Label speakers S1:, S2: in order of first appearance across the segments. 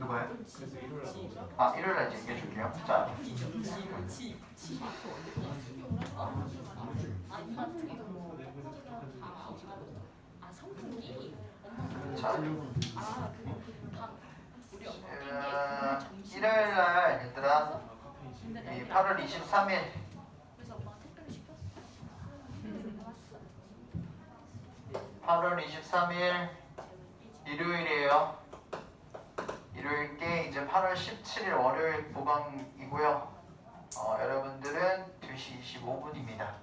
S1: 누가요?
S2: 그래서 일요일 날
S1: 아, 일요일 날 얘기해 줄게요. 자, 자, 일요일 날 얘들아, 이 8월 23일 8월 23일 일요일이에요. 일요일께 이제 8월 17일 월요일 보강이고요. 여러분들은 2시 25분입니다.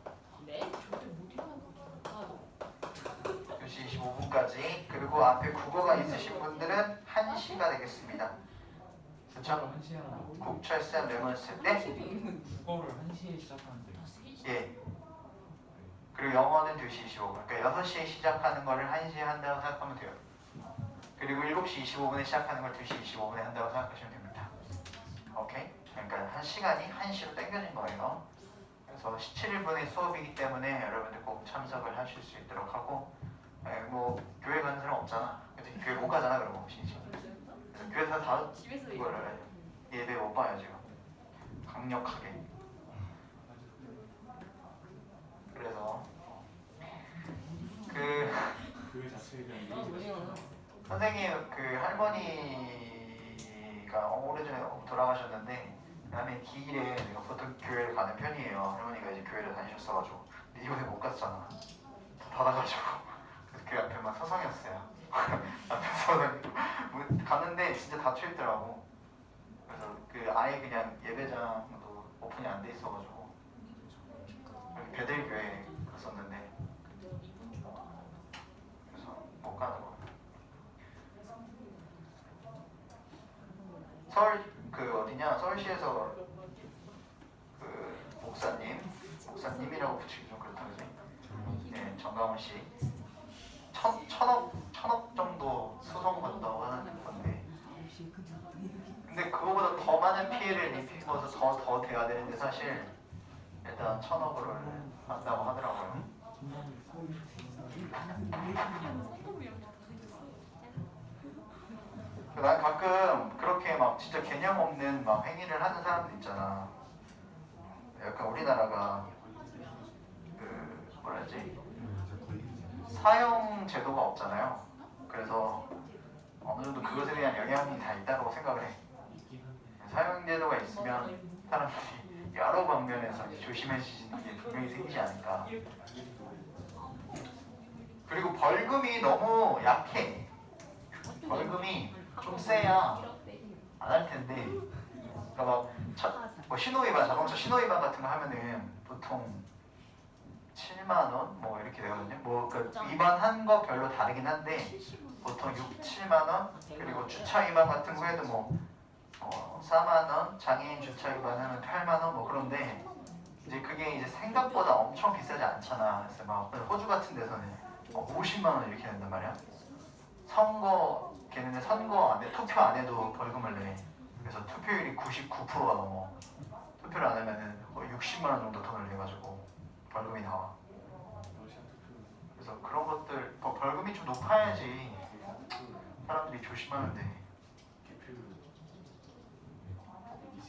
S3: 네? 절대 못 일어나고
S1: 2시 25분까지. 그리고 앞에 국어가 있으신 분들은 1시가 되겠습니다. 그쵸?
S2: 1시에 하는 거.
S1: 국철쌤 레몬스 때?
S2: 국어를 1시에 시작하는데
S1: 예. 그리고 영어는 2시 25분. 그러니까 6시에 시작하는 거를 1시에 한다고 생각하면 돼요. 그리고 7시 25분에 시작하는 걸 2시 25분에 한다고 생각하시면 됩니다. 오케이? 그러니까 한 시간이 1시로 당겨진 거예요. 그래서 17분의 수업이기 때문에 여러분들 꼭 참석을 하실 수 있도록 하고, 뭐 교회 가는 사람 없잖아. 그치? 교회 못 가잖아 그러면 신지. 교회에서 다
S3: 집에서
S1: 이거를 예배 못 봐요 지금. 강력하게. 그래서
S2: 교회 자체에 대한
S3: 뭐냐
S1: 선생님 그 할머니가 오래전에 돌아가셨는데 그다음에 기일에 내가 보통 교회를 가는 편이에요. 할머니가 이제 교회를 다니셨어가지고 근데 이번에 못 갔잖아. 다 닫아가지고 그래서 교회 앞에만 서성였어요. 앞에서 갔는데 진짜 닫혀 있더라고. 그래서 그 아예 그냥 예배장도 오픈이 안 돼 있어가지고 베들교회 갔었는데 그래서 못 가는 거. 서울 그 어디냐 서울시에서 그 목사님이라고 붙이기 좀 그렇다 그지? 네, 정강훈 씨 천억 정도 수송받다고 하는 건데 근데 그거보다 더 많은 피해를 입히고서 더 돼야 되는데 사실 일단 1,000억을 한다고 하더라고요. 난 가끔 그렇게 막 진짜 개념 없는 막 행위를 하는 사람들 있잖아. 약간 우리나라가 그 뭐라 해야지 사형 제도가 없잖아요. 그래서 어느 정도 그것에 대한 영향이 다 있다고 생각을 해. 사형 제도가 있으면 사람들이 여러 방면에서 조심해지는 게 분명히 생기지 않을까. 그리고 벌금이 너무 약해. 벌금이 좀 세야 안 할 텐데. 그러니까 뭐 신호위반, 자동차 신호위반 같은 거 하면은 보통 7만 원 뭐 이렇게 되거든요. 뭐 그 위반한 거 별로 다르긴 한데 보통 6, 7만 원 그리고 주차 위반 같은 거 해도 뭐 4만 원, 장애인 주차 위반하면 8만 원 뭐 그런데 이제 그게 이제 생각보다 엄청 비싸지 않잖아. 그래서 막 호주 같은 데서는 50만 원 이렇게 낸단 말이야. 걔네는 선거 안 해, 투표 안 해도 벌금을 내. 그래서 투표율이 99%가 넘어. 투표를 안 하면은 거의 60만 원 정도 돈을 내가지고 벌금이 나와. 그래서 그런 것들 벌금이 좀 높아야지 사람들이 조심하는데.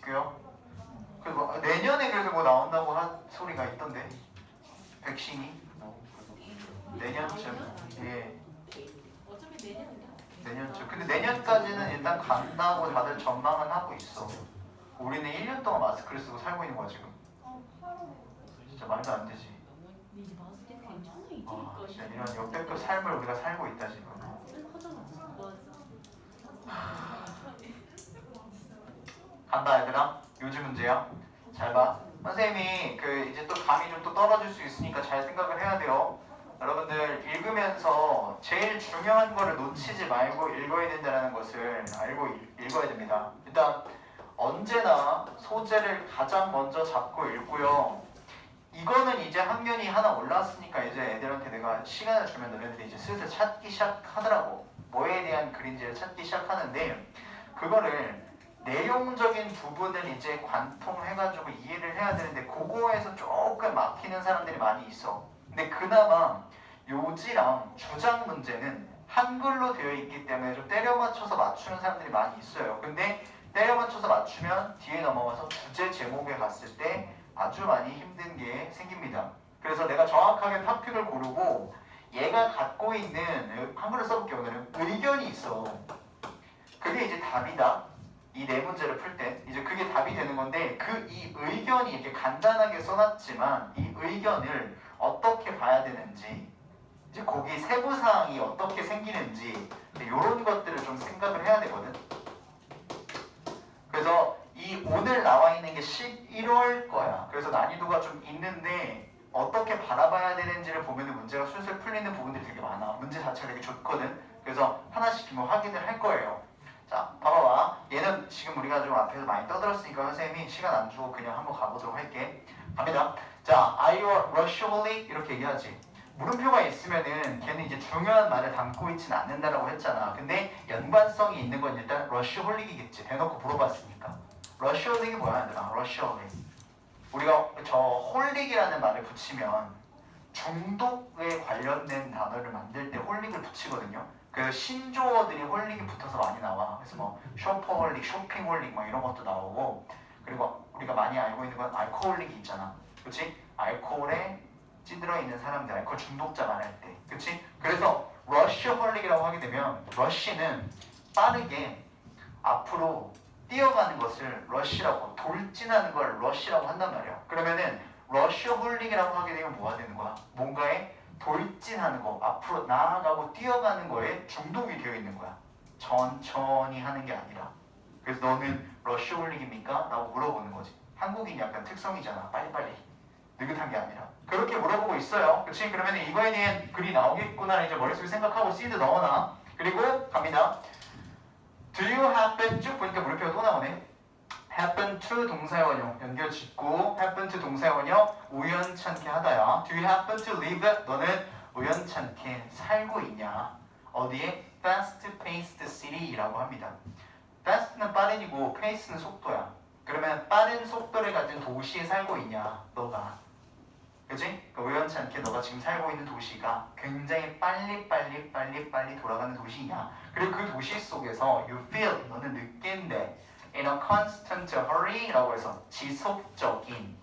S1: 그요? 그리고 내년에 그래서 뭐 나온다고 한 소리가 있던데. 백신이 내년쯤. 예.
S3: 어차피
S1: 내년쯤. 근데 내년까지는 일단 간다고 다들 전망은 하고 있어. 우리는 1년 동안 마스크를 쓰고 살고 있는 거야 지금. 진짜 말도 안 되지.
S3: 이제 봤을 때 괜찮아 이제
S1: 진짜 이런 역대급 삶을 우리가 살고 있다 지금. 간다 얘들아. 요즘 문제야. 잘 봐. 선생님이 그 이제 또 감이 좀 또 떨어질 수 있으니까 잘 생각을 해야 돼요. 여러분들 읽으면서 제일 중요한 거를 놓치지 말고 읽어야 된다는 것을 알고 읽어야 됩니다. 일단 언제나 소재를 가장 먼저 잡고 읽고요. 이거는 이제 학년이 하나 올랐으니까 이제 애들한테 내가 시간을 주면 너네들이 이제 슬슬 찾기 시작하더라고. 뭐에 대한 글인지를 찾기 시작하는데 그거를 내용적인 부분을 이제 관통해가지고 이해를 해야 되는데 그거에서 조금 막히는 사람들이 많이 있어. 근데 그나마 요지랑 주장 문제는 한글로 되어 있기 때문에 좀 때려 맞춰서 맞추는 사람들이 많이 있어요. 근데 때려 맞춰서 맞추면 뒤에 넘어가서 주제 제목에 갔을 때 아주 많이 힘든 게 생깁니다. 그래서 내가 정확하게 토픽을 고르고 얘가 갖고 있는 한글로 써볼게요. 오늘은 의견이 있어. 그게 이제 답이다. 이 네 문제를 풀 때 이제 그게 답이 되는 건데 그 이 의견이 이렇게 간단하게 써놨지만 이 의견을 어떻게 봐야 되는지 이제 거기 세부 사항이 어떻게 생기는지 이런 것들을 좀 생각을 해야 되거든. 그래서 이 오늘 나와 있는 게 11월 거야. 그래서 난이도가 좀 있는데 어떻게 바라봐야 되는지를 보면 문제가 술술 풀리는 부분들이 되게 많아. 문제 자체가 되게 좋거든. 그래서 하나씩 좀 확인을 할 거예요. 자, 봐봐봐. 얘는 지금 우리가 좀 앞에서 많이 떠들었으니까 선생님이 시간 안 주고 그냥 한번 가보도록 할게. 갑니다. 자, are you rushfully? 이렇게 얘기하지. 물음표가 있으면은 걔는 이제 중요한 말을 담고 있지는 않는다라고 했잖아. 근데 연관성이 있는 건 일단 rushholic이겠지. 대놓고 물어봤으니까. rushholic이 뭐야, 얘들아? rushholic. 우리가 저 홀릭이라는 말을 붙이면 중독에 관련된 단어를 만들 때 홀릭을 붙이거든요. 그래서 신조어들이 홀릭이 붙어서 많이 나와. 그래서 뭐 쇼퍼홀릭, 쇼핑홀릭 막 이런 것도 나오고, 그리고 우리가 많이 알고 있는 건 알코올릭이 있잖아. 그렇지? 알코올에 찌들어 있는 사람들, 알코올 중독자 말할 때, 그렇지? 그래서 러쉬홀릭이라고 하게 되면 러쉬는 빠르게 앞으로 뛰어가는 것을 러쉬라고, 돌진하는 걸 러쉬라고 한단 말이야. 그러면은 러쉬홀릭이라고 하게 되면 뭐가 되는 거야? 뭔가에 돌진하는 거, 앞으로 나아가고 뛰어가는 거에 중독이 되어 있는 거야. 천천히 하는 게 아니라. 그래서 너는 러쉬홀릭입니까? 라고 물어보는 거지. 한국인 약간 특성이잖아. 빨리빨리. 느긋한 게 아니라. 그렇게 물어보고 있어요. 그치? 그러면 이거에 대한 글이 나오겠구나 이제 머릿속에 생각하고 시드 넣어놔. 그리고 갑니다. Do you happen 쭉 보니까 물음표가 또 나오네. happen to 동사의 원형 연결 짓고 happen to 동사의 원형 우연찮게 하다야. Do you happen to live? 너는 우연찮게 살고 있냐? 어디에? fast-paced city라고 합니다. fast는 빠른이고 pace는 속도야. 그러면 빠른 속도를 가진 도시에 살고 있냐? 너가. 그치? 그러니까 우연찮게 너가 지금 살고 있는 도시가 굉장히 빨리 돌아가는 도시냐? 그리고 그 도시 속에서 you feel 너는 느낀대 in a constant hurry라고 해서 지속적인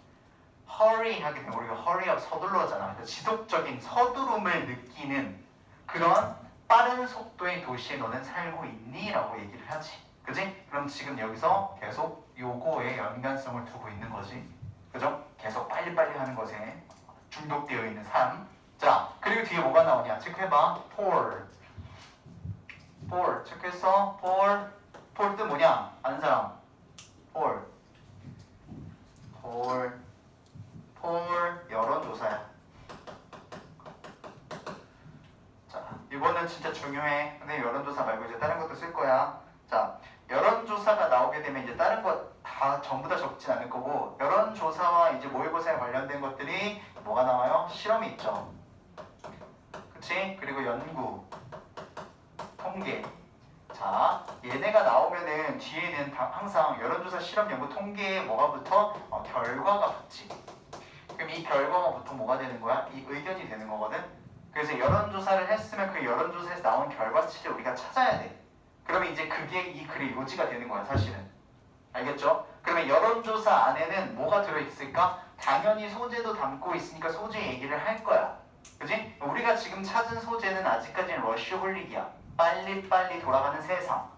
S1: hurry 하게 되면 우리가 hurry up 서둘러잖아. 그러니까 지속적인 서두름을 느끼는 그런 빠른 속도의 도시에 너는 살고 있니? 라고 얘기를 하지. 그치? 그럼 지금 여기서 계속 요거에 연관성을 두고 있는 거지. 그죠? 계속 빨리빨리 하는 것에 중독되어 있는 삶. 자, 그리고 뒤에 뭐가 나오냐? 체크해봐. for 체크했어? for 뜻 뭐냐? 아는 사람? for 여론조사야. 자, 이거는 진짜 중요해. 근데 여론조사 말고 이제 다른 것도 쓸 거야. 자, 여론조사가 나오게 되면 이제 다른 것 다 전부 다 적진 않을 거고, 여론조사와 이제 모의고사에 관련된 것들이 뭐가 나와요? 실험이 있죠. 그치? 그리고 연구, 통계. 자, 얘네가 나오면은 뒤에는 항상 여론조사, 실험, 연구, 통계에 뭐가 붙어? 결과가 붙지. 그럼 이 결과가 보통 뭐가 되는 거야? 이 의견이 되는 거거든. 그래서 여론조사를 했으면 그 여론조사에서 나온 결과치를 우리가 찾아야 돼. 그러면 이제 그게 이 글의 요지가 되는 거야, 사실은. 알겠죠? 그러면 여론조사 안에는 뭐가 들어있을까? 당연히 소재도 담고 있으니까 소재 얘기를 할 거야. 그지? 우리가 지금 찾은 소재는 아직까지는 러쉬홀릭이야. 빨리빨리 돌아가는 세상.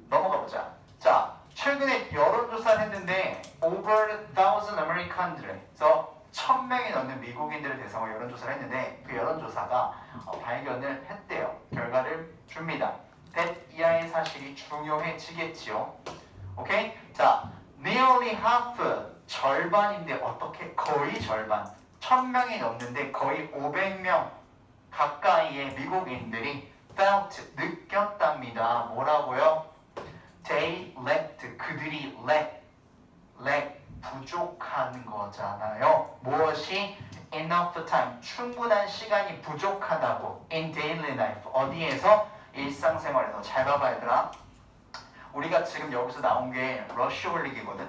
S1: 넘어가 보자. 자, 최근에 여론조사를 했는데 over 1,000 Americans에서 1,000명이 넘는 미국인들을 대상으로 여론조사를 했는데 그 여론조사가 발견을 했대요. 결과를 줍니다. that 이하의 사실이 중요해지겠지요. 오케이? 자, nearly half 절반인데 어떻게? 거의 절반. 1,000명이 넘는데 거의 500명 가까이의 미국인들이 felt 느꼈답니다. 뭐라고요? They lacked 그들이 lack 부족한 거잖아요. 무엇이? enough time 충분한 시간이 부족하다고 in daily life 어디에서? 일상생활에서. 잘 봐봐 얘들아. 우리가 지금 여기서 나온 게 러쉬홀릭이거든.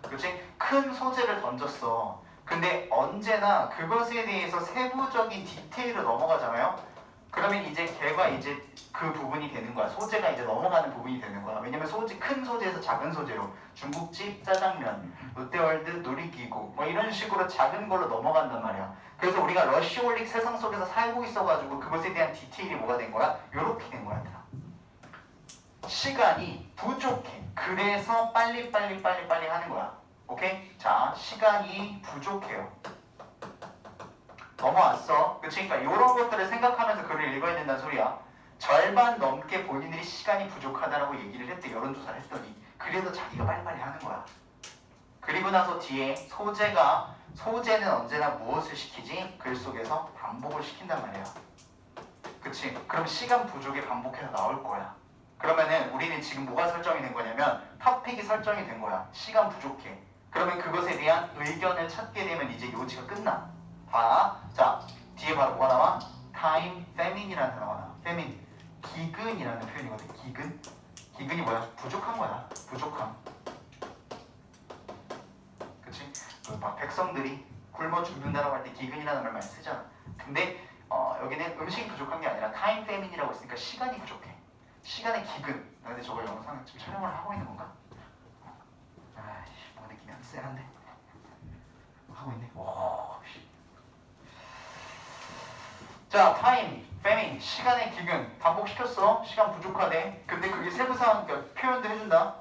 S1: 그렇지? 큰 소재를 던졌어. 근데 언제나 그것에 대해서 세부적인 디테일을 넘어가잖아요. 그러면 이제 걔가 이제 그 부분이 되는 거야. 소재가 이제 넘어가는 부분이 되는 거야. 왜냐면 소재 큰 소재에서 작은 소재로 중국집, 짜장면, 롯데월드, 놀이기구 뭐 이런 식으로 작은 걸로 넘어간단 말이야. 그래서 우리가 러시올릭 세상 속에서 살고 있어가지고 그것에 대한 디테일이 뭐가 된 거야? 요렇게 된 거야. 얘들아. 시간이 부족해. 그래서 빨리 하는 거야. 오케이? 자, 시간이 부족해요. 넘어왔어. 그치? 그러니까 이런 것들을 생각하면서 글을 읽어야 된다는 소리야. 절반 넘게 본인들이 시간이 부족하다라고 얘기를 했대. 여론조사를 했더니. 그래도 자기가 빨리빨리 하는 거야. 그리고 나서 뒤에 소재는 언제나 무엇을 시키지? 글 속에서 반복을 시킨단 말이야. 그치? 그럼 시간 부족에 반복해서 나올 거야. 그러면은 우리는 지금 뭐가 설정이 된 거냐면 토픽이 설정이 된 거야. 시간 부족해. 그러면 그것에 대한 의견을 찾게 되면 이제 요지가 끝나. 봐. 자, 뒤에 바로 뭐가 나와? time famine이라는 단어가 나와. famine. 기근이라는 표현이거든. 기근. 기근이 뭐야? 부족한 거야. 부족함. 그치? 막 백성들이 굶어 죽는다라고 할 때 기근이라는 말 많이 쓰잖아. 근데 여기는 음식이 부족한 게 아니라 time famine이라고 했으니까 시간이 부족해. 시간의 기근. 근데 저걸 영상을 지금 촬영을 하고 있는 건가? 아이씨, 뭔가 느낌이 안 쎄한데. 하고 있네. 오, 씨. 자, time, famine, 시간의 기근 반복시켰어. 시간 부족하대. 근데 그게 세부사항 표현도 해준다.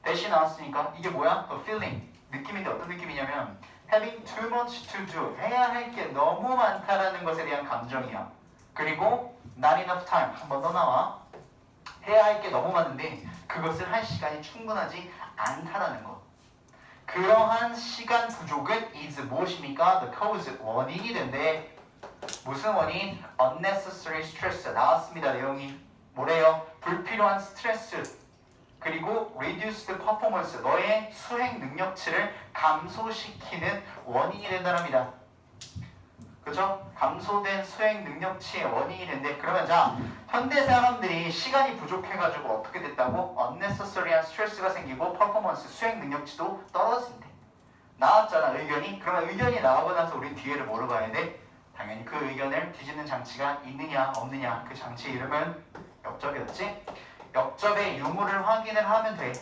S1: 대시 나왔으니까 이게 뭐야? The feeling. 느낌인데 어떤 느낌이냐면 having too much to do. 해야 할 게 너무 많다라는 것에 대한 감정이야. 그리고 not enough time. 한 번 더 나와. 해야 할 게 너무 많은데 그것을 할 시간이 충분하지 않다라는 것. 그러한 시간 부족은 is 무엇입니까? The cause, 원인이 된대. 무슨 원인? unnecessary stress. 나왔습니다. 내용이. 뭐래요? 불필요한 스트레스. 그리고 reduced performance. 너의 수행 능력치를 감소시키는 원인이 된다랍니다. 그죠? 감소된 수행 능력치의 원인이 된대. 그러면 자, 현대 사람들이 시간이 부족해가지고 어떻게 됐다고? unnecessary한 스트레스가 생기고 퍼포먼스, 수행 능력치도 떨어진대. 나왔잖아, 의견이. 그러면 의견이 나오고 나서 우리 뒤에를 뭐로 봐야 돼? 당연히 그 의견을 뒤집는 장치가 있느냐 없느냐. 그 장치의 이름은 역접이었지? 역접의 유무를 확인을 하면 돼.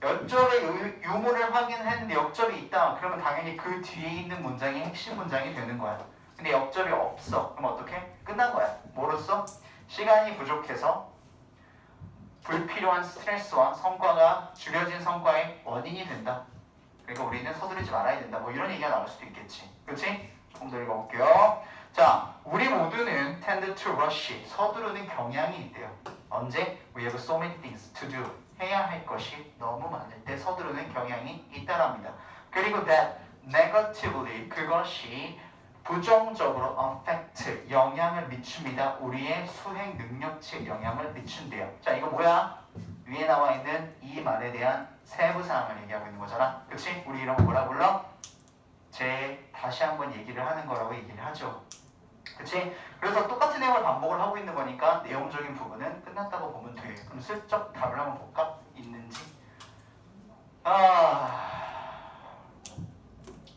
S1: 역접의 유무를 확인했는데 역접이 있다. 그러면 당연히 그 뒤에 있는 문장이 핵심 문장이 되는 거야. 근데 역접이 없어. 그럼 어떻게? 끝난 거야. 뭐로써? 시간이 부족해서 불필요한 스트레스와 성과가 줄여진 성과의 원인이 된다. 그러니까 우리는 서두르지 말아야 된다. 뭐 이런 얘기가 나올 수도 있겠지. 그렇지? 조금 더 읽어볼게요. 자, 우리 모두는 tend to rush. 서두르는 경향이 있대요. 언제? We have so many things to do. 해야 할 것이 너무 많을 때 서두르는 경향이 있다랍니다. 그리고 that negatively. 그것이 부정적으로 affect. 영향을 미칩니다. 우리의 수행 능력치에 영향을 미친대요. 자, 이거 뭐야? 위에 나와 있는 이 말에 대한 세부사항을 얘기하고 있는 거잖아. 그치? 우리 이런 거 뭐라 불러? 다시 한번 얘기를 하는 거라고 얘기를 하죠. 그치? 그래서 똑같은 내용을 반복을 하고 있는 거니까 내용적인 부분은 끝났다고 보면 돼. 그럼 슬쩍 답을 한번 볼까? 있는지.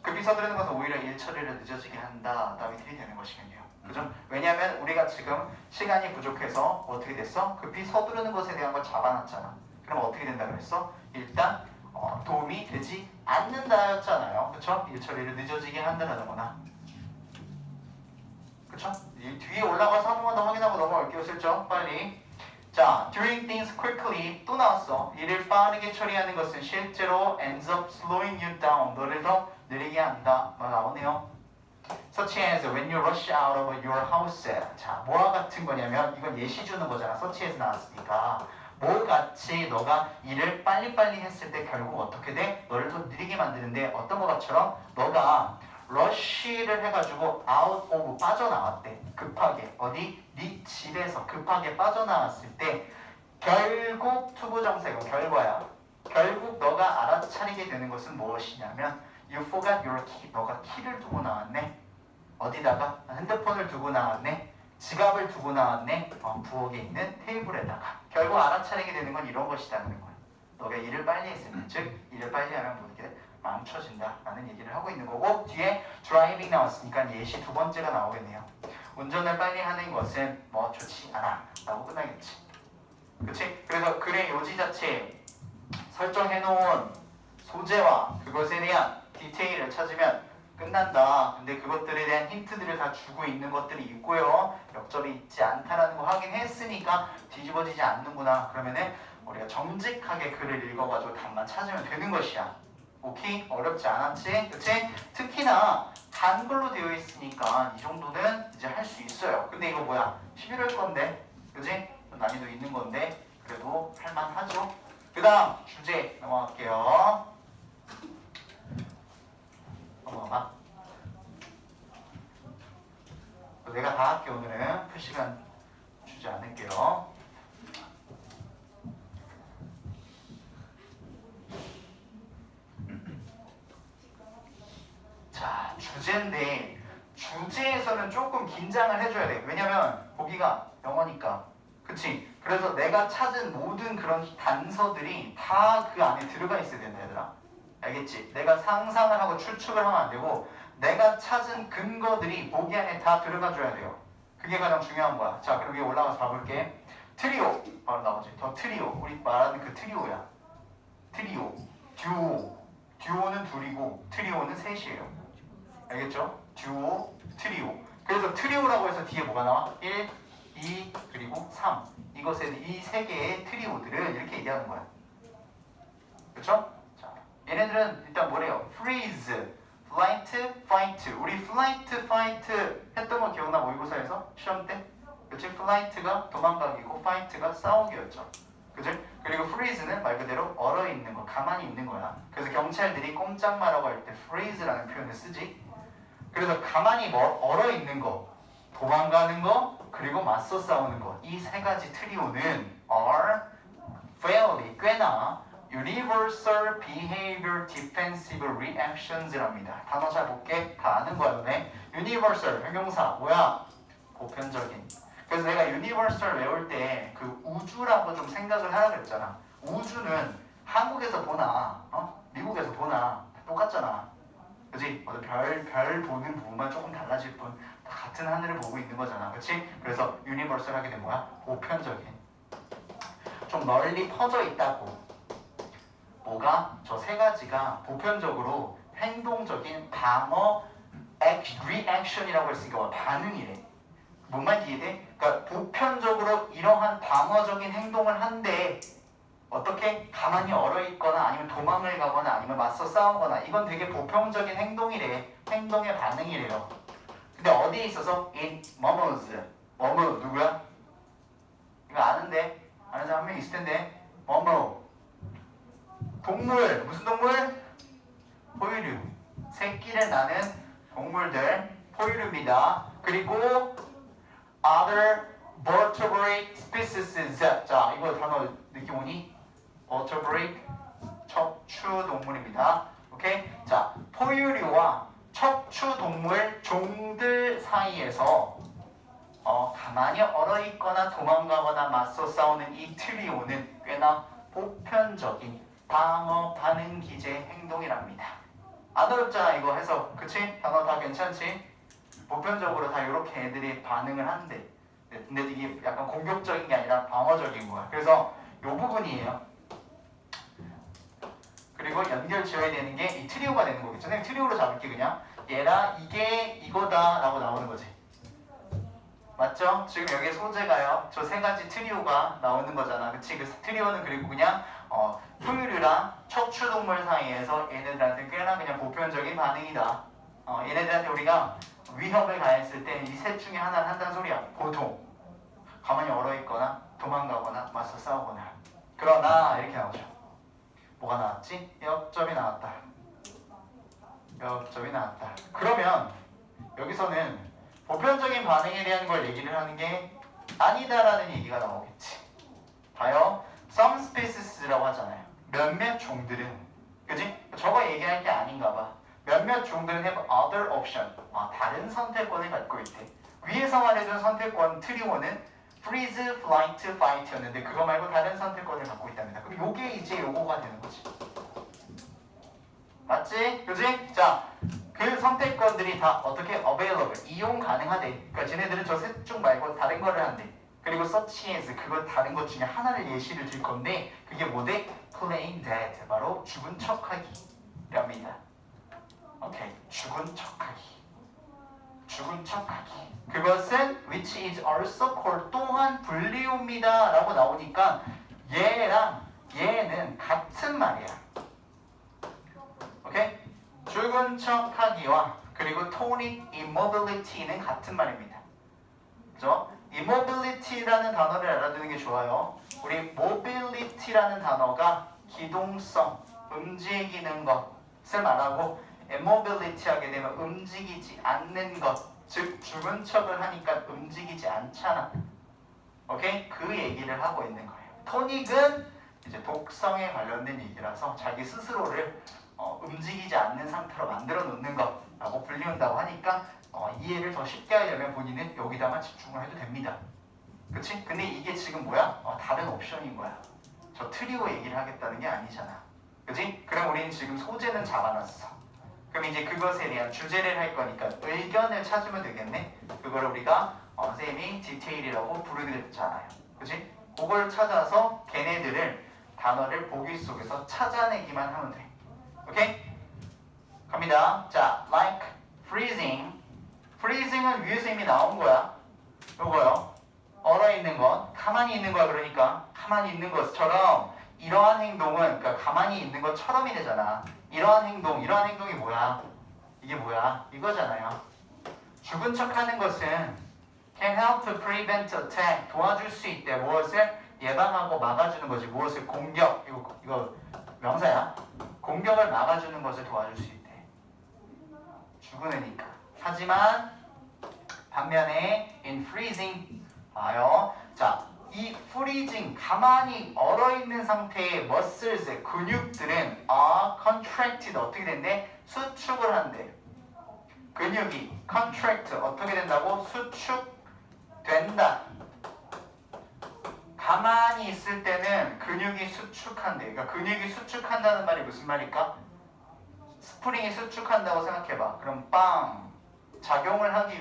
S1: 급히 서두르는 것은 오히려 일 처리를 늦어지게 한다. 답이 틀이 되는 것이군요. 그죠? 왜냐하면 우리가 지금 시간이 부족해서 어떻게 됐어? 급히 서두르는 것에 대한 걸 잡아놨잖아. 그럼 어떻게 된다 그랬어? 일단 도움이 되지 않는다였잖아요. 그쵸? 일 처리를 늦어지게 한다는 거나. 그쵸? 이 뒤에 올라가서 한 번만 더 확인하고 넘어갈게요. 슬쩍 빨리. 자, doing things quickly 또 나왔어. 일을 빠르게 처리하는 것은 실제로 ends up slowing you down. 너를 더 느리게 한다. 나오네요. Such as when you rush out of your house. 자, 뭐와 같은 거냐면 이건 예시 주는 거잖아. such as 나왔으니까. 뭐 같이 너가 일을 빨리빨리 했을 때 결국 어떻게 돼? 너를 더 느리게 만드는데 어떤 것처럼 너가 러쉬를 해가지고 out of 빠져나왔대. 급하게. 어디? 네 집에서 급하게 빠져나왔을 때 결국 투부정사가 결과야. 결국 너가 알아차리게 되는 것은 무엇이냐면 you forgot your key. 너가 키를 두고 나왔네. 어디다가? 핸드폰을 두고 나왔네. 지갑을 두고 나왔네. 부엌에 있는 테이블에다가. 결국 알아차리게 되는 건 이런 것이라는 거야. 너가 일을 빨리 했으면, 즉 일을 빨리 하면 모든 게 망쳐진다라는 얘기를 하고 있는 거고, 뒤에 driving 나왔으니까 예시 두 번째가 나오겠네요. 운전을 빨리 하는 것은 뭐 좋지 않아 라고 끝나겠지. 그치? 그래서 글의 요지 자체에 설정해놓은 소재와 그것에 대한 디테일을 찾으면 끝난다. 근데 그것들에 대한 힌트들을 다 주고 있는 것들이 있고요. 역점이 있지 않다라는 거 확인했으니까 뒤집어지지 않는구나. 그러면은 우리가 정직하게 글을 읽어가지고 답만 찾으면 되는 것이야. 오케이? 어렵지 않았지? 그치? 특히나 한글로 되어 있으니까 이 정도는 이제 할 수 있어요. 근데 이거 뭐야? 11월 건데, 그치? 좀 난이도 있는 건데 그래도 할만하죠? 그 다음 주제 넘어갈게요. 넘어가. 내가 다 할게. 오늘은 표시간 주지 않을게요. 자, 주제인데 주제에서는 조금 긴장을 해줘야 돼. 왜냐면 보기가 영어니까. 그치? 그래서 내가 찾은 모든 그런 단서들이 다 그 안에 들어가 있어야 된다, 얘들아. 알겠지? 내가 상상을 하고 추측을 하면 안 되고 내가 찾은 근거들이 보기 안에 다 들어가 줘야 돼요. 그게 가장 중요한 거야. 자, 그럼 위에 올라가서 봐볼게. 트리오 바로 나오지. 더 트리오. 우리 말하는 그 트리오야. 트리오. 듀오는 둘이고 트리오는 셋이에요. 알겠죠? 듀오, 트리오. 그래서 트리오라고 해서 뒤에 뭐가 나와? 1, 2, 그리고 3. 이것에 이 세 개의 트리오들을 이렇게 얘기하는 거야. 그렇죠? 자, 얘네들은 일단 뭐래요? freeze, flight, fight. 우리 flight, fight 했던 거 기억나? 모의고사에서? 시험 때? 그치? flight가 도망가기고 fight가 싸우기였죠. 그치? 그리고 freeze는 말 그대로 얼어있는 거, 가만히 있는 거야. 그래서 경찰들이 꼼짝마라고 할 때 freeze라는 표현을 쓰지. 그래서 가만히 얼어있는 거, 도망가는 거, 그리고 맞서 싸우는 거. 이 세 가지 트리오는 are fairly, 꽤나 universal behavior defensive reactions랍니다. 단어 잘 볼게. 다 아는 거야, 너네. universal, 형용사, 뭐야? 보편적인. 그래서 내가 universal 외울 때 그 우주라고 좀 생각을 하라 그랬잖아. 우주는 한국에서 보나, 미국에서 보나 똑같잖아. 그치? 별 보는 부분만 조금 달라질 뿐, 다 같은 하늘을 보고 있는 거잖아. 그치? 그래서 universal 하게 된 뭐야? 보편적인. 좀 널리 퍼져 있다고. 뭐가? 저 세 가지가 보편적으로 행동적인 방어 reaction이라고 했으니까 반응이래. 뭔 말인지 이해돼? 그러니까 보편적으로 이러한 방어적인 행동을 한데 어떻게? 가만히 얼어있거나 아니면 도망을 가거나 아니면 맞서 싸우거나 이건 되게 보편적인 행동이래. 행동의 반응이래요. 근데 어디에 있어서? in mammals. 뭐뭐 누구야? 이거 아는데? 아는 사람 한 명 있을 텐데. 뭐뭐 동물. 무슨 동물? 포유류. 새끼를 낳는 동물들. 포유류입니다. 그리고 other vertebrate species. 자, 이거 단어 느낌 오니? vertebrate 척추 동물입니다. 오케이? 자, 포유류와 척추 동물 종들 사이에서 가만히 얼어있거나 도망가거나 맞서 싸우는 이 트리오는 꽤나 보편적인 방어 반응 기제 행동이랍니다. 안 어렵잖아 이거 해서. 그치? 단어 다 괜찮지? 보편적으로 다 이렇게 애들이 반응을 한대. 근데 이게 약간 공격적인 게 아니라 방어적인 거야. 그래서 이 부분이에요. 그리고 연결 지어야 되는 게 이 트리오가 되는 거겠죠. 그냥 트리오로 잡을게. 그냥 얘라 이게 이거다 라고 나오는 거지. 맞죠? 지금 여기 소재가요. 저 세 가지 트리오가 나오는 거잖아. 그치? 그 트리오는 그리고 그냥 포유류랑 척추동물 사이에서 얘네들한테 꽤나 그냥 보편적인 반응이다. 얘네들한테 우리가 위협을 가했을 때 이 셋 중에 하나를 한다는 소리야. 보통 가만히 얼어있거나 도망가거나 맞서 싸우거나. 그러나 이렇게 나오죠. 뭐가 나왔지? 역점이 나왔다. 역점이 나왔다. 그러면 여기서는 보편적인 반응에 대한 걸 얘기를 하는 게 아니다라는 얘기가 나오겠지. 봐요. Some species라고 하잖아요. 몇몇 종들은, 그지? 저거 얘기할 게 아닌가 봐. 몇몇 종들은 have other option. 다른 선택권을 갖고 있대. 위에서 말해준 선택권 트리오는 freeze, flight, fight였는데 그거 말고 다른 선택권을 갖고 있답니다. 그럼 요게 이제 요거가 되는 거지. 맞지? 그지? 자, 그 선택권들이 다 어떻게 available 이용 가능하대. 그러니까 쟤네들은 저 셋 중 말고 다른 거를 한대. 그리고 such as 그거 다른 것 중에 하나를 예시를 줄 건데 그게 뭐대? playing dead 바로 죽은 척하기랍니다. 오케이 죽은 척하기. 죽은 척하기. 그것은 which is also called 또한 불리웁니다 라고 나오니까 얘랑 얘는 같은 말이야. 오케이? 죽은 척하기와 그리고 tonic immobility는 같은 말입니다. 그죠? immobility라는 단어를 알아두는 게 좋아요. 우리 mobility라는 단어가 기동성, 움직이는 것을 말하고 immobility 하게 되면 움직이지 않는 것, 즉 죽은 척을 하니까 움직이지 않잖아. 오케이? 그 얘기를 하고 있는 거예요. 토닉은 이제 독성에 관련된 얘기라서 자기 스스로를 움직이지 않는 상태로 만들어 놓는 것라고 불리운다고 하니까 이해를 더 쉽게 하려면 본인은 여기다만 집중을 해도 됩니다. 그치? 근데 이게 지금 뭐야? 다른 옵션인 거야. 저 트리오 얘기를 하겠다는 게 아니잖아. 그치? 그럼 우리는 지금 소재는 잡아놨어. 그럼 이제 그것에 대한 주제를 할 거니까 의견을 찾으면 되겠네. 그걸 우리가 선생님이 디테일이라고 부르잖아요. 그치? 그걸 찾아서 걔네들을 단어를 보기 속에서 찾아내기만 하면 돼. 오케이? 갑니다. 자, like freezing. freezing은 위에서 이미 나온 거야. 요거요. 얼어있는 것, 가만히 있는 거야. 그러니까 가만히 있는 것처럼 이러한 행동은 그러니까 가만히 있는 것처럼이 되잖아. 이러한 행동이 뭐야? 이게 뭐야? 이거잖아요. 죽은 척하는 것은 can help to prevent attack 도와줄 수 있대. 무엇을? 예방하고 막아주는 거지. 무엇을? 공격. 이거 명사야. 공격을 막아주는 것을 도와줄 수 있대. 죽은 애니까. 하지만 반면에 in freezing 봐요. 자, 이 freezing 가만히 얼어있는 상태의 muscles 근육들은 are contracted 어떻게 된대? 수축을 한대. 근육이 contract 어떻게 된다고? 수축된다. 가만히 있을 때는 근육이 수축한대. 그러니까 근육이 수축한다는 말이 무슨 말일까? 스프링이 수축한다고 생각해봐. 그럼 빵 작동을 하기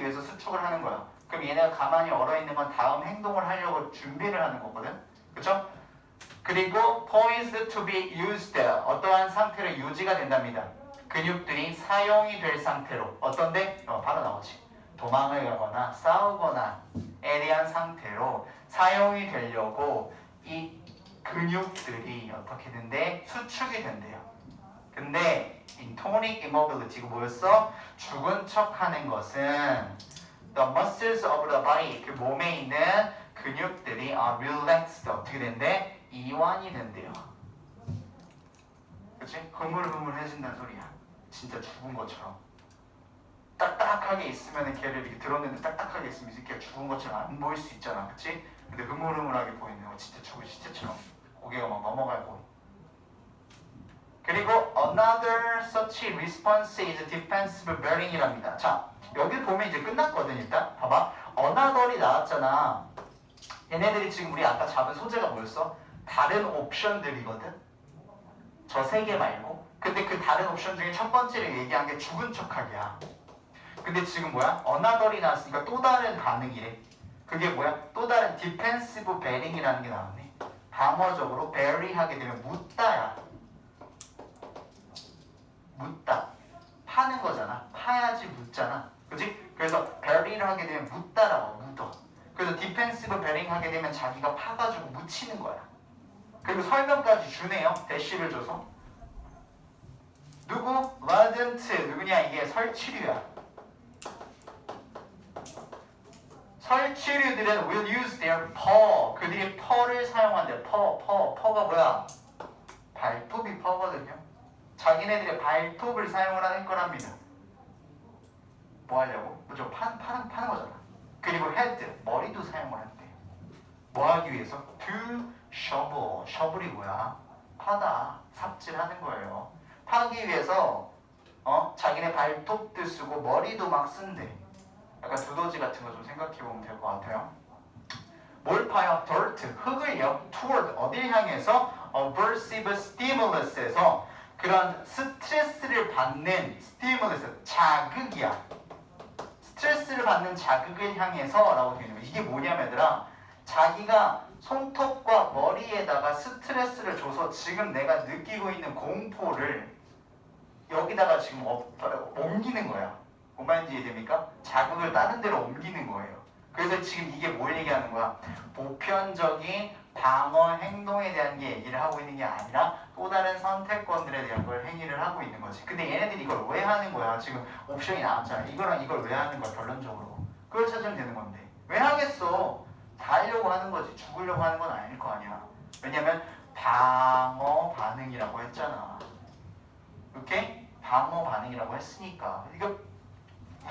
S1: 위해서 수축을 하는 거야. 그럼 얘네가 가만히 얼어있는 건 다음 행동을 하려고 준비를 하는 거거든. 그쵸? 그리고 poised to be used 어떠한 상태로 유지가 된답니다. 근육들이 사용이 될 상태로 어떤데? 바로 나오지. 도망을 가거나 싸우거나에 대한 상태로 사용이 되려고 이 근육들이 어떻게 된대? 수축이 된대요. 근데 in tonic immobility 이거 뭐였어? 죽은 척하는 것은 the muscles of the body 그 몸에 있는 근육들이 relaxed 어떻게 된대? 이완이 된대요. 그치? 흐물흐물해진다는 소리야. 진짜 죽은 것처럼. 딱딱하게 있으면 걔를 이렇게 들었는데 딱딱하게 있으면 이 새끼가 죽은 것처럼 안 보일 수 있잖아. 그치? 근데 흐물흐물하게 보이는 거 진짜 죽은 시체처럼 고개가 막 넘어가고. 그리고 another such response is defensive bearing이랍니다. 자, 여기 보면 이제 끝났거든. 일단 봐봐. another이 나왔잖아. 얘네들이 지금 우리 아까 잡은 소재가 뭐였어? 다른 옵션들이거든. 저 세 개 말고. 근데 그 다른 옵션 중에 첫 번째를 얘기한 게 죽은 척하기야. 근데 지금 뭐야? another이 나왔으니까 또 다른 반응이래. 그게 뭐야? 또 다른 defensive bearing이라는 게 나왔네. 방어적으로 bury하게 되면 묻다야. 묻다. 파는 거잖아. 파야지 묻잖아. 그치? 그래서 bury를 하게 되면 묻다라고 묻어. 그래서 defensive bearing 하게 되면 자기가 파가지고 묻히는 거야. 그리고 설명까지 주네요. 대시를 줘서. 누구? wasn't 누구냐? 이게 설치류야. 설치류들은 will use their paw. 그들이 paw를 사용한대. paw가 뭐야? 발톱이 paw거든요. 자기네들의 발톱을 사용을 할 거랍니다. 뭐 하려고? 뭐죠? 파는 거잖아. 그리고 head, 머리도 사용을 한대. 뭐 하기 위해서? to shovel. shovel이 뭐야? 파다. 삽질하는 거예요. 파기 위해서 자기네 발톱도 쓰고 머리도 막 쓴대. 약간 두더지 같은 거 좀 생각해 보면 될 것 같아요. 뭘 파요? dirt, 흙을요. toward, 어딜 향해서? aversive stimulus에서 그런 스트레스를 받는 스티뮬러스, 자극이야. 스트레스를 받는 자극을 향해서 라고 되어 있는 거야. 이게 뭐냐면 얘들아, 자기가 손톱과 머리에다가 스트레스를 줘서 지금 내가 느끼고 있는 공포를 여기다가 지금 옮기는 거야. 뭔 말인지 이해됩니까? 자극을 다른 데로 옮기는 거예요. 그래서 지금 이게 뭘 얘기하는 거야? 보편적인 방어 행동에 대한 게 얘기를 하고 있는 게 아니라 또 다른 선택권들에 대한 걸 행위를 하고 있는 거지. 근데 얘네들이 이걸 왜 하는 거야? 지금 옵션이 나왔잖아. 이거랑 이걸 왜 하는 거야? 결론적으로. 그걸 찾으면 되는 건데. 왜 하겠어? 다 하려고 하는 거지. 죽으려고 하는 건 아닐 거 아니야. 왜냐면 방어 반응이라고 했잖아. 오케이? 방어 반응이라고 했으니까. 이거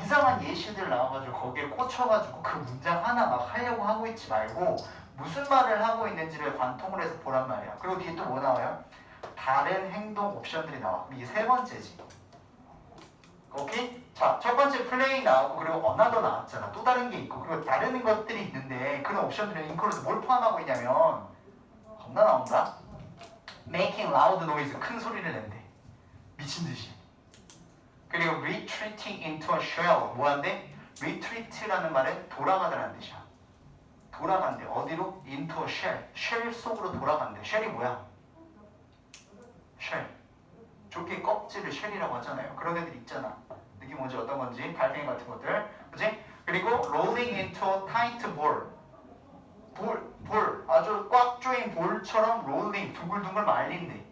S1: 이상한 예시들 나와가지고 거기에 꽂혀가지고 그 문장 하나 막 하려고 하고 있지 말고 무슨 말을 하고 있는지를 관통을 해서 보란 말이야. 그리고 뒤에 또 뭐 나와요? 다른 행동 옵션들이 나와. 이게 세 번째지. 오케이? 자, 첫 번째 플레이 나오고 그리고 어나더 나왔잖아. 또 다른 게 있고 그리고 다른 것들이 있는데 그런 옵션들은 인클루드 뭘 포함하고 있냐면 겁나 나온다. Making loud noise, 큰 소리를 낸대. 미친 듯이. 그리고 retreating into a shell, 뭐한데? retreat라는 말은 돌아가다라는 뜻이야. 돌아간대. 어디로? into a shell. 쉘 속으로 돌아간대. 쉘이 뭐야? 쉘. 조개 껍질을 쉘이라고 하잖아요. 그런 애들 있잖아. 느낌 뭔지 어떤 건지, 달팽이 같은 것들. 그치? 그리고 rolling into a tight ball. 볼. 아주 꽉 조인 볼처럼 rolling, 둥글둥글 말린대.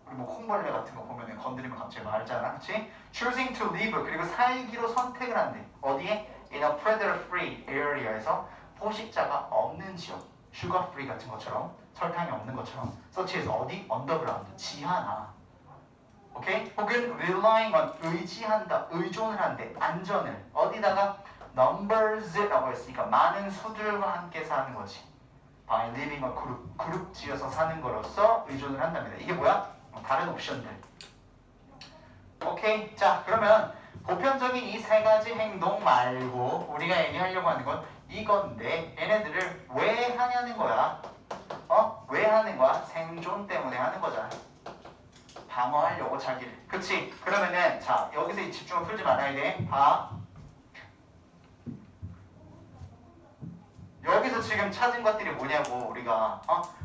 S1: 그리고 뭐 콩벌레 같은 거 보면 건드리면 갑자기 말잖아. 그치? choosing to live. 그리고 살기로 선택을 한대. 어디에? in a predator-free area에서 포식자가 없는 지역. sugar-free 같은 것처럼. 설탕이 없는 것처럼. such as 어디? underground. 지하나. 오케이? 혹은 relying on. 의지한다. 의존을 한대. 안전을. 어디다가? numbers라고 했으니까 많은 수들과 함께 사는 거지. by living a group. 그룹 지어서 사는 거로서 의존을 한답니다. 이게 뭐야? 다른 옵션들. 오케이. 자, 그러면 보편적인 이 세 가지 행동 말고 우리가 얘기하려고 하는 건 이건데 얘네들을 왜 하냐는 거야. 왜 하는 거야? 생존 때문에 하는 거잖아. 방어하려고 자기를. 그치? 그러면은 자, 여기서 이 집중을 풀지 말아야 돼. 봐. 여기서 지금 찾은 것들이 뭐냐고. 우리가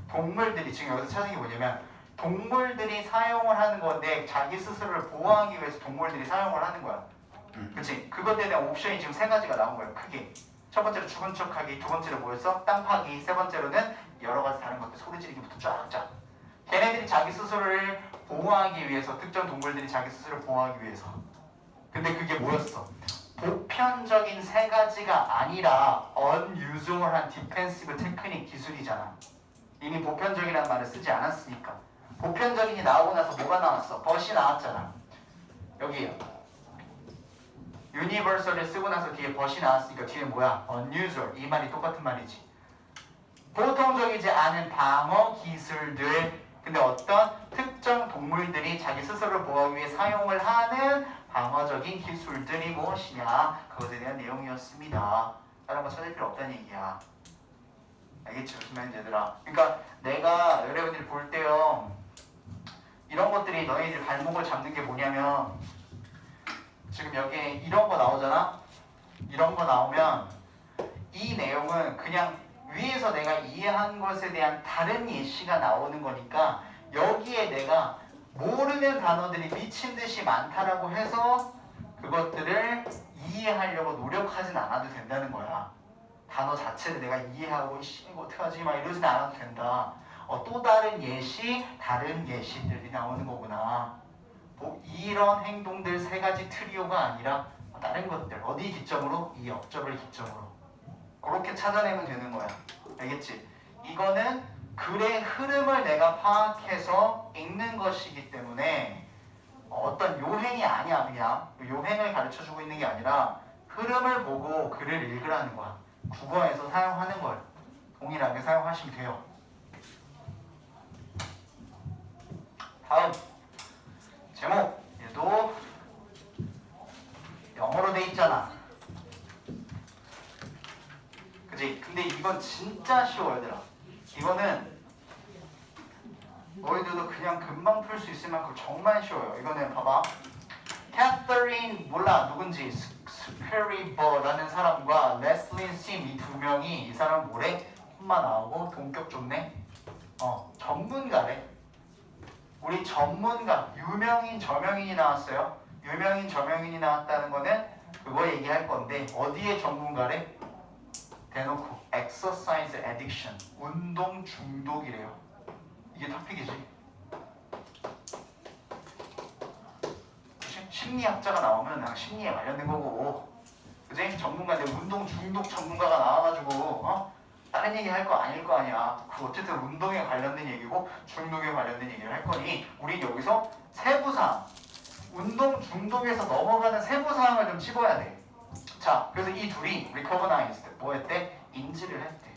S1: 동물들이 지금 여기서 찾은 게 뭐냐면 동물들이 사용을 하는 건데 자기 스스로를 보호하기 위해서 동물들이 사용을 하는 거야. 그치? 그것에 대한 옵션이 지금 세 가지가 나온 거야. 크게. 첫 번째로 죽은 척하기, 두 번째로 뭐였어? 땅 파기, 세 번째로는 여러 가지 다른 것들, 소리 지르기부터 쫙쫙. 걔네들이 자기 스스로를 보호하기 위해서, 특정 동물들이 자기 스스로를 보호하기 위해서. 근데 그게 뭐였어? 보편적인 세 가지가 아니라 unusual한 디펜시브 테크닉 기술이잖아. 이미 보편적이라는 말을 쓰지 않았으니까. 보편적인이 나오고 나서 뭐가 나왔어? 벗이 나왔잖아. 여기 universal을 쓰고 나서 뒤에 벗이 나왔으니까 뒤에 뭐야? unusual. 이 말이 똑같은 말이지. 보통적이지 않은 방어 기술들. 근데 어떤 특정 동물들이 자기 스스로를 보호하기 위해 사용을 하는 방어적인 기술들이 무엇이냐? 그것에 대한 내용이었습니다. 다른 거 찾을 필요 없다는 얘기야. 알겠지? 무슨 말인지 얘들아. 그러니까 내가 여러분들이 볼 때요, 이런 것들이 너희들 발목을 잡는 게 뭐냐면 지금 여기에 이런 거 나오잖아? 이런 거 나오면 이 내용은 그냥 위에서 내가 이해한 것에 대한 다른 예시가 나오는 거니까 여기에 내가 모르는 단어들이 미친 듯이 많다라고 해서 그것들을 이해하려고 노력하진 않아도 된다는 거야. 단어 자체를 내가 이해하고 이거 어떡하지? 막 이러진 않아도 된다. 또 다른 예시, 다른 예시들이 나오는 거구나. 뭐 이런 행동들 세 가지 트리오가 아니라 다른 것들. 어디 기점으로? 이 업적을 기점으로. 그렇게 찾아내면 되는 거야. 알겠지? 이거는 글의 흐름을 내가 파악해서 읽는 것이기 때문에 어떤 요행이 아니야. 그냥 요행을 가르쳐주고 있는 게 아니라 흐름을 보고 글을 읽으라는 거야. 국어에서 사용하는 걸 동일하게 사용하시면 돼요. 다음 제목. 얘도 영어로 돼 있잖아. 그치? 근데 이건 진짜 쉬워 얘들아. 이거는 너희들도 그냥 금방 풀 수 있을 만큼 정말 쉬워요. 이거는 봐봐. 캐서린 몰라 누군지 스페리버라는 사람과 레슬린 심 이 두 명이 이 사람 뭐래? 홈마 나오고 동격 좋네. 전문가래. 우리 전문가 유명인 저명인이 나왔어요. 유명인 저명인이 나왔다는 거는 그거 얘기할 건데 어디에 전문가래? 대놓고 exercise addiction 운동 중독이래요. 이게 토픽이지. 심리학자가 나오면 그냥 심리에 관련된 거고, 그지? 전문가인데 운동 중독 전문가가 나와가지고 다른 얘기 할 거 아닐 거 아니야. 그 어쨌든 운동에 관련된 얘기고 중독에 관련된 얘기를 할 거니 우리 여기서 세부사항, 운동 중독에서 넘어가는 세부사항을 좀 찝어야 돼. 자, 그래서 이 둘이 recognized 뭐 했대? 인지를 했대.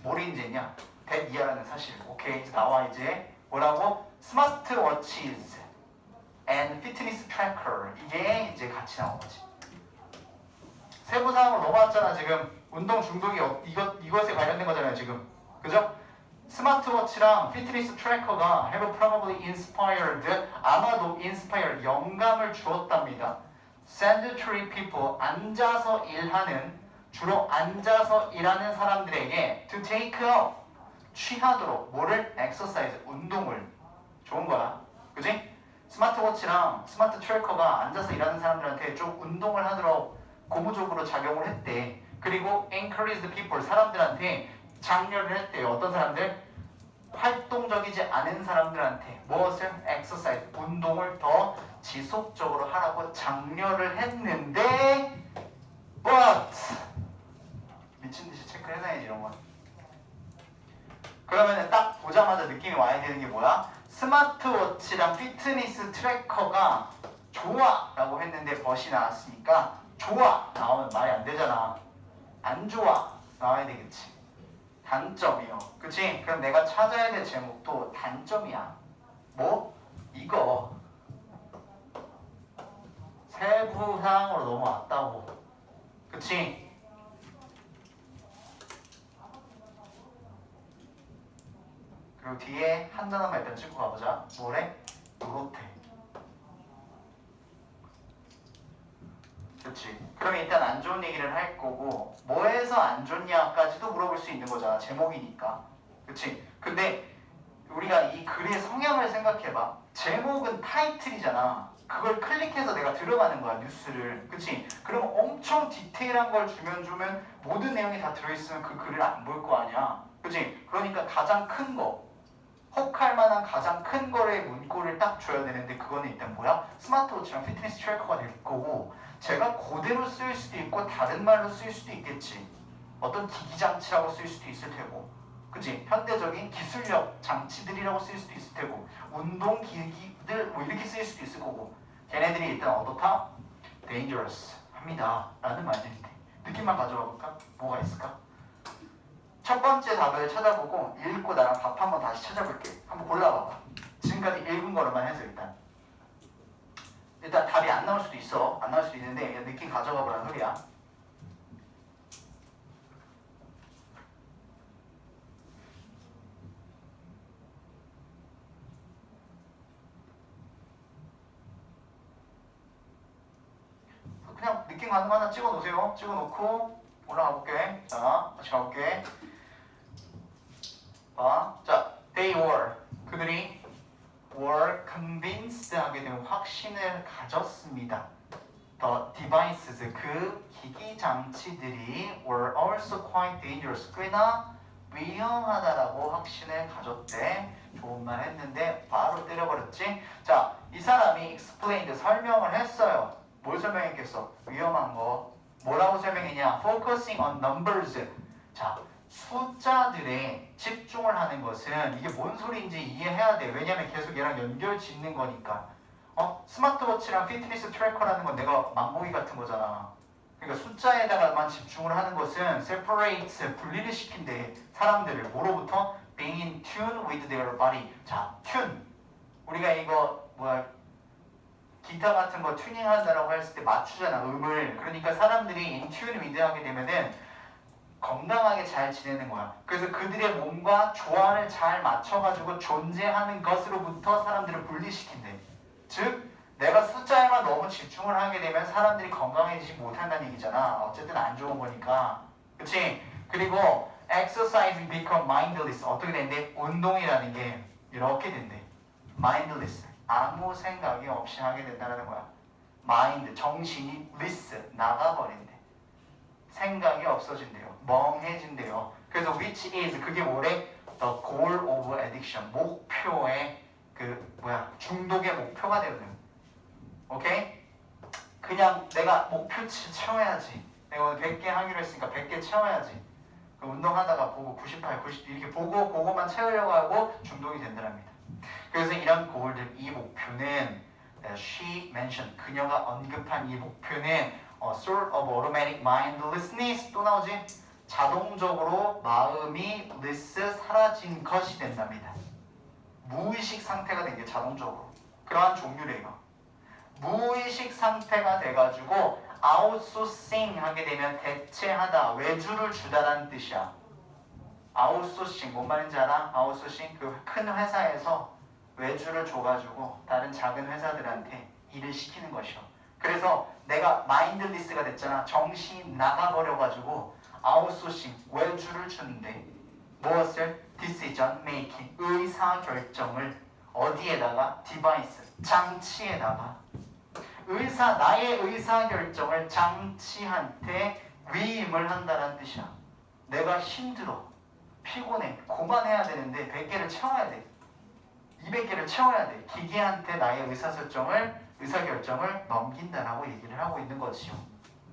S1: 뭘 인지했냐? 대이하라는 사실. 오케이, 나와 이제 뭐라고? 스마트워치즈 and fitness tracker 이게 이제 같이 나온 거지. 세부 사항으로 넘어왔잖아 지금. 운동 중독이 이것에 관련된 거잖아요 지금. 그죠? 스마트워치랑 피트니스 트래커가 have probably inspired 아마도 inspire 영감을 주었답니다. sedentary people 앉아서 일하는 주로 앉아서 일하는 사람들에게 to take up 취하도록 뭐를 exercise 운동을 좋은 거야. 그지? 스마트워치랑 스마트 트래커가 앉아서 일하는 사람들한테 좀 운동을 하도록 고무적으로 작용을 했대. 그리고 encouraged people 사람들한테 장려를 했대요. 어떤 사람들? 활동적이지 않은 사람들한테 무엇을? exercise 운동을 더 지속적으로 하라고 장려를 했는데 but 미친듯이 체크를 해놔야지 이런 건. 그러면 딱 보자마자 느낌이 와야 되는 게 뭐야? 스마트워치랑 피트니스 트래커가 좋아 라고 했는데 벗이 나왔으니까 좋아 나오면 말이 안 되잖아. 안 좋아 나와야 되겠지. 단점이요. 그치? 그럼 내가 찾아야 될 제목도 단점이야. 뭐? 이거 세부 사항으로 넘어왔다고. 그치? 그리고 뒤에 한 단어만 일단 찍고 가보자. 뭐래? 노릇해. 그렇지. 그러면 일단 안 좋은 얘기를 할 거고 뭐해서 안 좋냐까지도 물어볼 수 있는 거잖아. 제목이니까. 그렇지. 근데 우리가 이 글의 성향을 생각해봐. 제목은 타이틀이잖아. 그걸 클릭해서 내가 들어가는 거야 뉴스를. 그렇지. 그럼 엄청 디테일한 걸 주면 모든 내용이 다 들어있으면 그 글을 안 볼 거 아니야. 그렇지. 그러니까 가장 큰 거. 혹할 만한 가장 큰 거의 문구를 딱 줘야 되는데 그거는 일단 뭐야? 스마트워치랑 피트니스 트래커가 될 거고 제가 그대로 쓰일 수도 있고 다른 말로 쓰일 수도 있겠지. 어떤 기기장치라고 쓰일 수도 있을 테고 그치? 현대적인 기술력 장치들이라고 쓰일 수도 있을 테고 운동 기기들 뭐 이렇게 쓰일 수도 있을 거고 걔네들이 일단 어떻다? dangerous 합니다 라는 말들인데 느낌만 가져가 볼까? 뭐가 있을까? 첫 번째 답을 찾아보고 읽고 나랑 답 한번 다시 찾아볼게. 한번 골라봐봐. 지금까지 읽은 거로만 해서 일단 답이 안 나올 수도 있어. 안 나올 수도 있는데 그냥 느낌 가져가 보라는 소리야. 그냥 느낌 가는 거 하나 찍어 놓으세요. 찍어 놓고 올라가 볼게. 자, 같이 가볼게. 자, they were 그들이 were convinced 하게 되면 확신을 가졌습니다. The devices 그 기기 장치들이 were also quite dangerous 꽤나 위험하다라고 확신을 가졌대. 좋은 말 했는데 바로 때려버렸지. 자, 이 사람이 explained 설명을 했어요. 뭘 설명했겠어? 위험한 거. 뭐라고 설명했냐? Focusing on numbers. 자, 숫자들에 집중을 하는 것은 이게 뭔 소리인지 이해해야 돼. 왜냐면 계속 얘랑 연결 짓는 거니까. 스마트워치랑 피트니스 트래커라는 건 내가 망고기 같은 거잖아. 그러니까 숫자에다가만 집중을 하는 것은 separate, 분리를 시킨대. 사람들을 뭐로부터? being in tune with their body. 자, tune. 우리가 이거 기타 같은 거 튜닝한다라고 했을 때 맞추잖아, 음을. 그러니까 사람들이 in tune with 하게 되면은 건강하게 잘 지내는 거야. 그래서 그들의 몸과 조화를 잘 맞춰가지고 존재하는 것으로부터 사람들을 분리시킨대. 즉 내가 숫자에만 너무 집중을 하게 되면 사람들이 건강해지지 못한다는 얘기잖아. 어쨌든 안 좋은 거니까. 그치? 그리고 exercising become mindless. 어떻게 된대? 운동이라는 게 이렇게 된대. mindless. 아무 생각이 없이 하게 된다는 거야. mind, 정신이 less, 나가버린대. 생각이 없어진대요. 멍해진대요. 그래서 which is, 그게 뭐래? The goal of addiction. 목표의 중독의 목표가 되거든. 오케이? 그냥 내가 목표치 채워야지. 내가 오늘 100개 하기로 했으니까 100개 채워야지. 그 운동하다가 보고 98, 90 이렇게 보고 그거만 채우려고 하고 중독이 된다랍니다. 그래서 이런 고울들, 이 목표는 she mentioned, 그녀가 언급한 이 목표는 sort of automatic mindlessness, 또 나오지? 자동적으로 마음이 less, 사라진 것이 된답니다. 무의식 상태가 된 게 자동적으로. 그러한 종류래요. 무의식 상태가 돼가지고 아웃소싱 하게 되면 대체하다, 외주를 주다라는 뜻이야. 아웃소싱, 뭔 말인지 알아? 아웃소싱, 그 큰 회사에서 외주를 줘가지고 다른 작은 회사들한테 일을 시키는 것이요. 그래서 내가 마인드리스가 됐잖아. 정신이 나가버려가지고 아웃소싱, 외주를 주는데 무엇을? decision making, 의사결정을 어디에다가? 디바이스, 장치에다가. 나의 의사결정을 장치한테 위임을 한다는 뜻이야. 내가 힘들어, 피곤해, 그만해야 되는데 100개를 채워야 돼. 200개를 채워야 돼. 기계한테 나의 의사결정을 넘긴다라고 얘기를 하고 있는 거지요.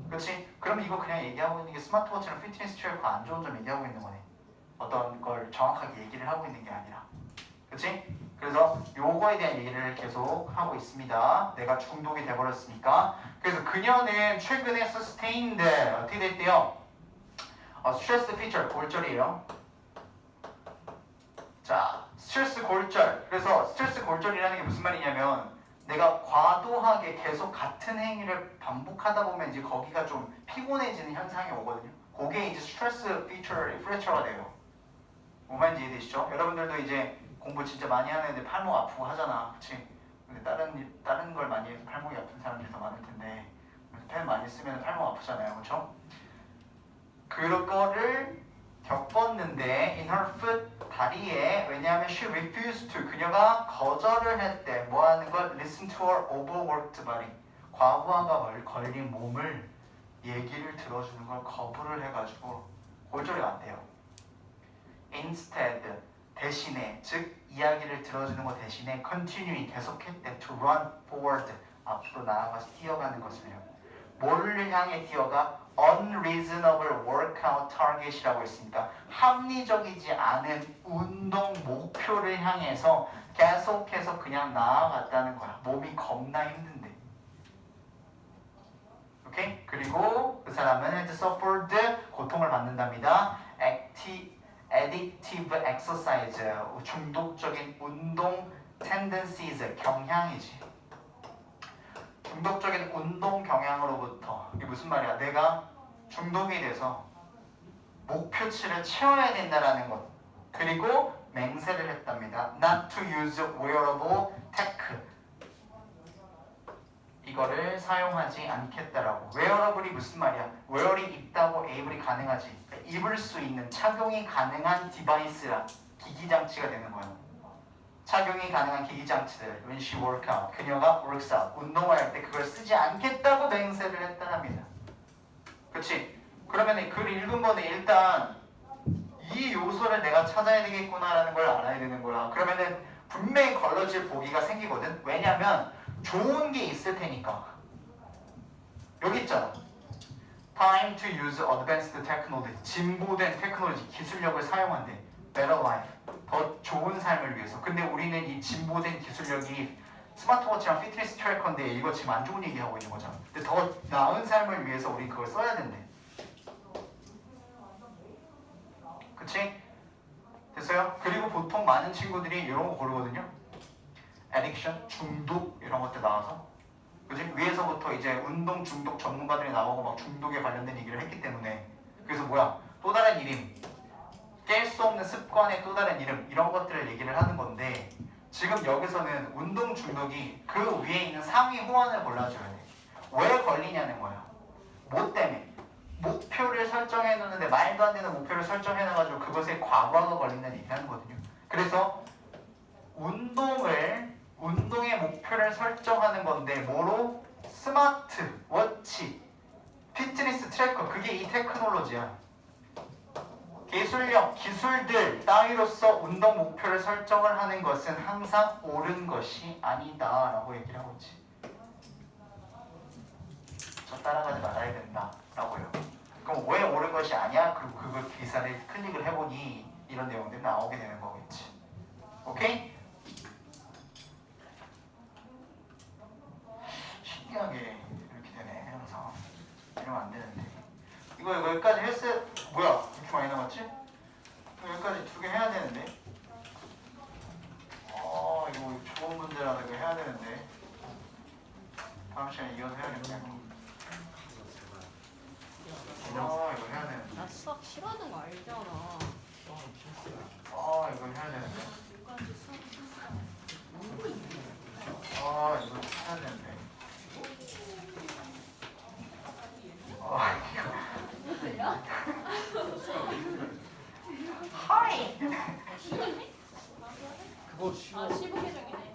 S1: 그렇지? 그럼 이거 그냥 얘기하고 있는 게 스마트워치랑 피트니스 트래커 안 좋은 점 얘기하고 있는 거네. 어떤 걸 정확하게 얘기를 하고 있는 게 아니라. 그렇지? 그래서 요거에 대한 얘기를 계속 하고 있습니다. 내가 중독이 돼버렸으니까. 그래서 그녀는 최근에 sustained, 어떻게 됐대요? 스트레스 피처, 골절이에요. 자, 스트레스 골절. 그래서 스트레스 골절이라는 게 무슨 말이냐면 내가 과도하게 계속 같은 행위를 반복하다 보면 이제 거기가 좀 피곤해지는 현상이 오거든요. 그게 이제 스트레스 피처가 돼요. 뭔 말인지 이해되시죠? 여러분들도 이제 공부 진짜 많이 하는 애들 팔목 아프고 하잖아. 그치? 근데 다른 걸 많이 해서 팔목이 아픈 사람들이 더 많을 텐데 펜 많이 쓰면 팔목 아프잖아요. 그쵸? 그런 거를 겪었는데 in her foot, 다리에. 왜냐하면 she refused to, 그녀가 거절을 했대. 뭐 하는 걸? listen to her overworked body, 과부하가 걸린 몸을 얘기를 들어주는 걸 거부를 해가지고 골절이 왔대요. instead, 대신에, 즉 이야기를 들어주는 것 대신에 continue, 계속했대. to run forward, 앞으로 나아가서 뛰어가는 것을요. 뭐를 향해 뛰어가? unreasonable workout target이라고 했습니다. 합리적이지 않은 운동 목표를 향해서 계속해서 그냥 나아갔다는 거야. 몸이 겁나 힘든데. 오케이? 그리고 그 사람은 had suffered, 고통을 받는답니다. addictive exercise, 중독적인 운동 tendencies, 경향이지. 중독적인 운동 경향으로부터. 이게 무슨 말이야? 내가 중독이 돼서 목표치를 채워야 된다라는 것. 그리고 맹세를 했답니다. Not to use wearable tech, 이거를 사용하지 않겠다라고. wearable이 무슨 말이야? wear이 있다고 able이 가능하지. 그러니까 입을 수 있는, 착용이 가능한 디바이스라, 기기장치가 되는 거야. 착용이 가능한 기기장치들. when she work out, 그녀가 works out, 운동을 할 때 그걸 쓰지 않겠다고 맹세를 했다랍니다. 그렇지? 그러면 글 읽은 거는 일단 이 요소를 내가 찾아야 되겠구나라는 걸 알아야 되는 거야. 그러면은 분명히 걸러질 보기가 생기거든. 왜냐면 좋은 게 있을 테니까. 여기 있잖아. Time to use advanced technology, 진보된 테크놀로지, 기술력을 사용한대. Better life, 더 좋은 삶을 위해서. 근데 우리는 이 진보된 기술력이 스마트워치랑 피트니스 트래커인데 이거 지금 안 좋은 얘기하고 있는 거잖아. 근데 더 나은 삶을 위해서 우리 그걸 써야 된대. 그치? 됐어요? 그리고 보통 많은 친구들이 이런 거 고르거든요. addiction, 중독 이런 것들 나와서. 그치? 위에서부터 이제 운동 중독 전문가들이 나오고 막 중독에 관련된 얘기를 했기 때문에. 그래서 뭐야? 또 다른 이름, 깰 수 없는 습관의 또 다른 이름, 이런 것들을 얘기를 하는 건데 지금 여기서는 운동 중독이 그 위에 있는 상위 호환을 골라줘야 돼. 왜 걸리냐는 거야. 뭐 때문에? 목표를 설정해 놓는데 말도 안 되는 목표를 설정해 놔가지고 그것에 과부하가 걸린다는 얘기하는 거거든요. 그래서 운동의 목표를 설정하는 건데 뭐로? 스마트 워치, 피트니스 트래커, 그게 이 테크놀로지야. 기술력, 기술들 따위로서 운동 목표를 설정을 하는 것은 항상 옳은 것이 아니다 라고 얘기를 하고 있지. 저 따라가지 말아야 된다 라고요. 그럼 왜 옳은 것이 아니야? 그리고 그걸 기사를 클릭을 해보니 이런 내용들이 나오게 되는 거겠지. 오케이? 신기하게 이렇게 되네 항상. 이러면 안 되는데. 이거 여기까지 했어야. 뭐야 이렇게 많이 남았지? 여기까지 2개 해야 되는데. 이거 좋은 문제라서 이거 해야 되는데. 다음 시간에 이어서 해야겠네. 이거 해야 되는데.
S3: 나 수학 싫어하는 거 알잖아.
S1: 이거 해야 되는데.
S3: 누구한테 수학 싫어?
S1: 이거 해야 되는데.
S3: 뭐 들려?
S1: 하이.
S3: 시간이?
S2: 그거 쉬워.
S3: 아 15개 중이네.